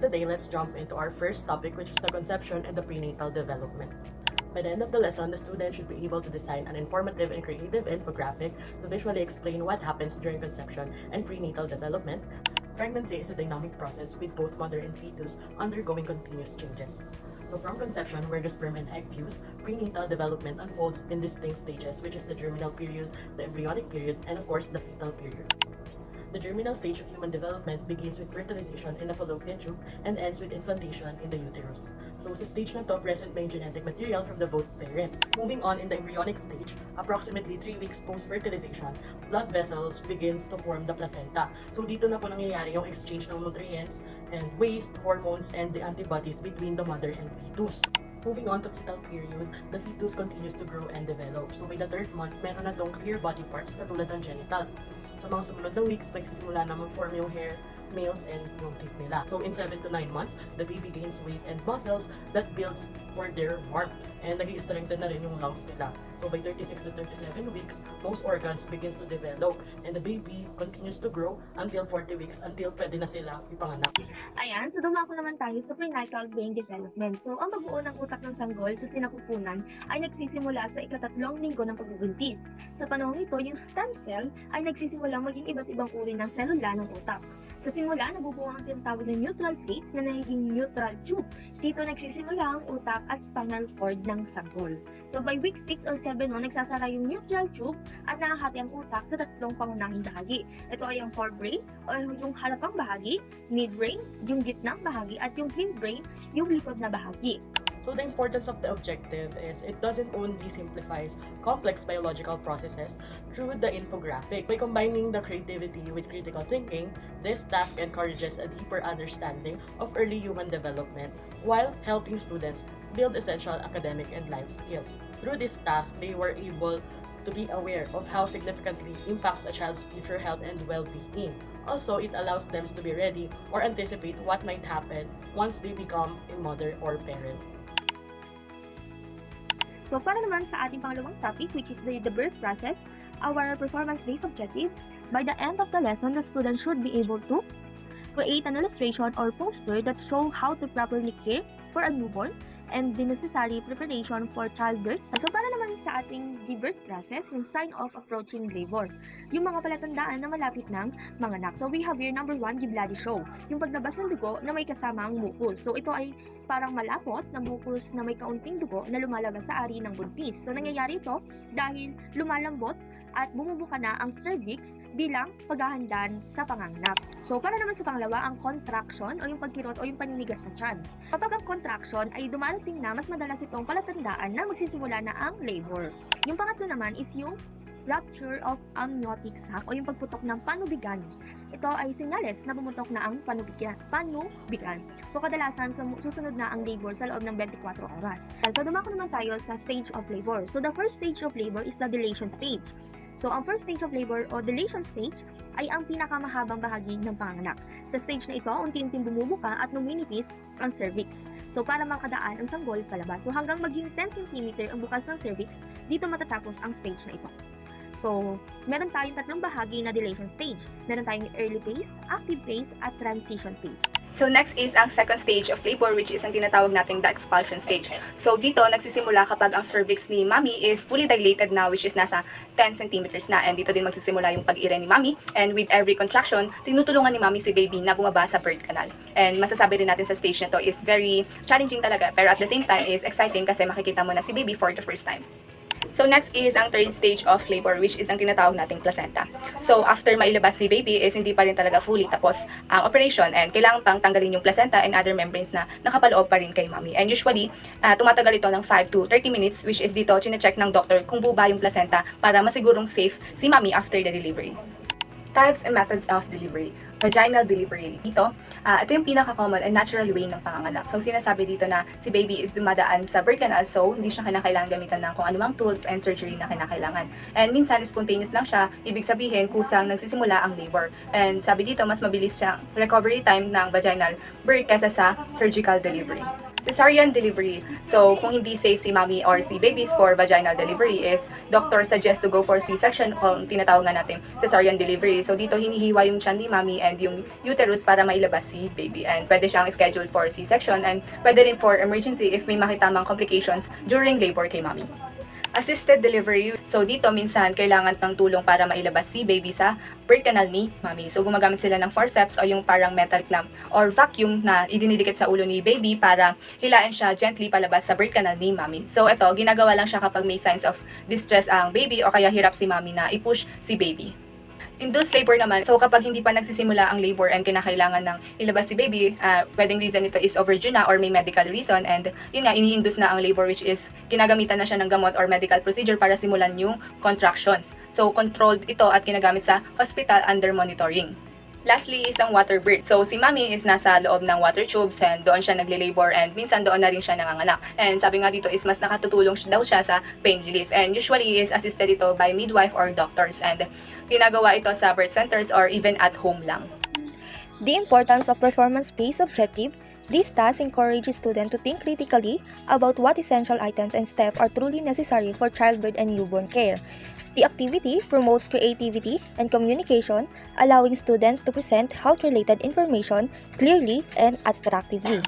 today, let's jump into our first topic, which is the conception and the prenatal development. By the end of the lesson, the student should be able to design an informative and creative infographic to visually explain what happens during conception and prenatal development. Pregnancy is a dynamic process with both mother and fetus undergoing continuous changes. So from conception, where the sperm and egg fuse, prenatal development unfolds in distinct stages, which is the germinal period, the embryonic period, and of course, the fetal period. The germinal stage of human development begins with fertilization in the fallopian tube and ends with implantation in the uterus. So sa stage na to, present na yung genetic material from the both parents. Moving on in the embryonic stage, approximately 3 weeks post-fertilization, blood vessels begins to form the placenta. So dito na po nangyayari yung exchange ng nutrients and waste, hormones, and the antibodies between the mother and fetus. Moving on to fetal period, the fetus continues to grow and develop. So by the 3rd month, meron na tong clear body parts katulad ng genitals. Sa mga sumunod na weeks, nagsisimula na mag-form yung hair, nails, and yung teeth nila. So in 7 to 9 months, the baby gains weight and muscles that builds for their warmth. And nag-i-strengthen na rin yung lungs nila. So by 36 to 37 weeks, most organs begins to develop. And the baby continues to grow until 40 weeks, until pwede na sila ipanganak. Ayan, so dumako naman tayo sa prenatal brain development. So ang pagbuo ng utak ng sanggol sa sinapupunan ay nagsisimula sa ika-3 linggo ng pagbubuntis. Sa panahon ito, yung stem cell ay nagsisimulang maging iba't ibang uri ng selula ng utak. Sa simula, nabubuo ang tinatawag na neutral plate na nagiging neutral tube. Dito nagsisimula ang utak at spinal cord ng sanggol. So by week 6 or 7 mo, nagsasara yung neutral tube at nakahati ang utak sa 3 pangunahing bahagi. Ito ay ang forebrain o yung harapang bahagi, midbrain, yung gitnang bahagi, at yung hindbrain, yung likod na bahagi. So the importance of the objective is it doesn't only simplifies complex biological processes through the infographic. By combining the creativity with critical thinking, this task encourages a deeper understanding of early human development while helping students build essential academic and life skills. Through this task, they were able to be aware of how significantly impacts a child's future health and well-being. Also, it allows them to be ready or anticipate what might happen once they become a mother or parent. So para naman sa ating pangalawang topic, which is the birth process, our performance-based objective, by the end of the lesson, the student should be able to create an illustration or poster that show how to properly care for a newborn and the necessary preparation for childbirth. So para naman sa ating birth process, yung sign of approaching labor, yung mga palatandaan na malapit ng manganak. So we have here number 1, the bloody show, yung paglabas ng dugo na may kasamang mucus. So ito ay parang malapot na mucus na may kaunting dugo na lumalabas sa ari ng buntis. So nangyayari ito dahil lumalambot at bumubuka na ang cervix bilang paghahandaan sa panganganak. So para naman sa pangalawa, ang contraction o yung pagkirot o yung paninigas sa tiyan. Kapag ang contraction ay dumarating na, mas madalas itong palatandaan na magsisimula na ang labor. Yung pangatlo naman is yung rupture of amniotic sac o yung pagputok ng panubigan. Ito ay senyales na bumutok na ang panubigan. So kadalasan susunod na ang labor sa loob ng 24 oras. So dumako naman tayo sa stage of labor. So the first stage of labor is the dilation stage. So ang first stage of labor o dilation stage ay ang pinakamahabang bahagi ng panganak. Sa stage na ito, unti-unting bumubuka at numinipis ang cervix. So para makadaan ang sanggol palabas. So hanggang maging 10 cm ang bukas ng cervix, dito matatapos ang stage na ito. So, meron tayong 3 bahagi na dilation stage. Meron tayong early phase, active phase, at transition phase. So next is ang second stage of labor, which is ang tinatawag nating the expulsion stage. So dito nagsisimula kapag ang cervix ni mommy is fully dilated na, which is nasa 10 centimeters na. And dito din magsisimula yung pag-ire ni mommy. And with every contraction, tinutulungan ni mommy si baby na bumaba sa birth canal. And masasabi rin natin sa stage na to is very challenging talaga, pero at the same time is exciting kasi makikita mo na si baby for the first time. So next is ang third stage of labor, which is ang tinatawag nating placenta. So after mailabas si baby is hindi pa rin talaga fully tapos ang operation and kailangan pang tanggalin yung placenta and other membranes na nakapaloob pa rin kay mommy. And usually, tumatagal ito ng 5 to 30 minutes, which is dito chine-check ng doctor kung buo ba yung placenta para masigurong safe si mommy after the delivery. Types and methods of delivery. Vaginal delivery. Ito yung pinaka-common and natural way ng panganganak. So, sinasabi dito na si baby is dumadaan sa birth canal, so hindi siya kinakailangan gamitan ng kung anumang tools and surgery na kinakailangan. And minsan, spontaneous lang siya, ibig sabihin, kusang nagsisimula ang labor. And sabi dito, mas mabilis siyang recovery time ng vaginal birth kaysa sa surgical delivery. Cesarean delivery. So, kung hindi safe si mommy or si babies for vaginal delivery is doctor suggest to go for C-section kung tinatawag nga natin cesarean delivery. So, dito hinihiwa yung tiyan ni mommy and yung uterus para mailabas si baby. And pwede siyang scheduled for C-section and pwede rin for emergency if may makitamang complications during labor kay mommy. Assisted delivery. So, dito minsan kailangan ng tulong para mailabas si baby sa birth canal ni mommy. So, gumagamit sila ng forceps o yung parang metal clamp or vacuum na idinidikit sa ulo ni baby para hilain siya gently palabas sa birth canal ni mommy. So, ito, ginagawa lang siya kapag may signs of distress ang baby o kaya hirap si mommy na i-push si baby. Induced labor naman, so kapag hindi pa nagsisimula ang labor and kinakailangan ng ilabas si baby, pwedeng reason ito is overdue na or may medical reason and yun nga, ini-induce na ang labor which is kinagamitan na siya ng gamot or medical procedure para simulan yung contractions. So controlled ito at ginagamit sa hospital under monitoring. Lastly is ang water birth. So si mommy is nasa loob ng water tubes and doon siya nagle-labor and minsan doon na rin siya nanganganak. And sabi nga dito is mas nakatutulong daw siya sa pain relief and usually is assisted ito by midwife or doctors and ginagawa ito sa birth centers or even at home lang. The importance of performance-based objective. This task encourages students to think critically about what essential items and steps are truly necessary for childbirth and newborn care. The activity promotes creativity and communication, allowing students to present health-related information clearly and attractively.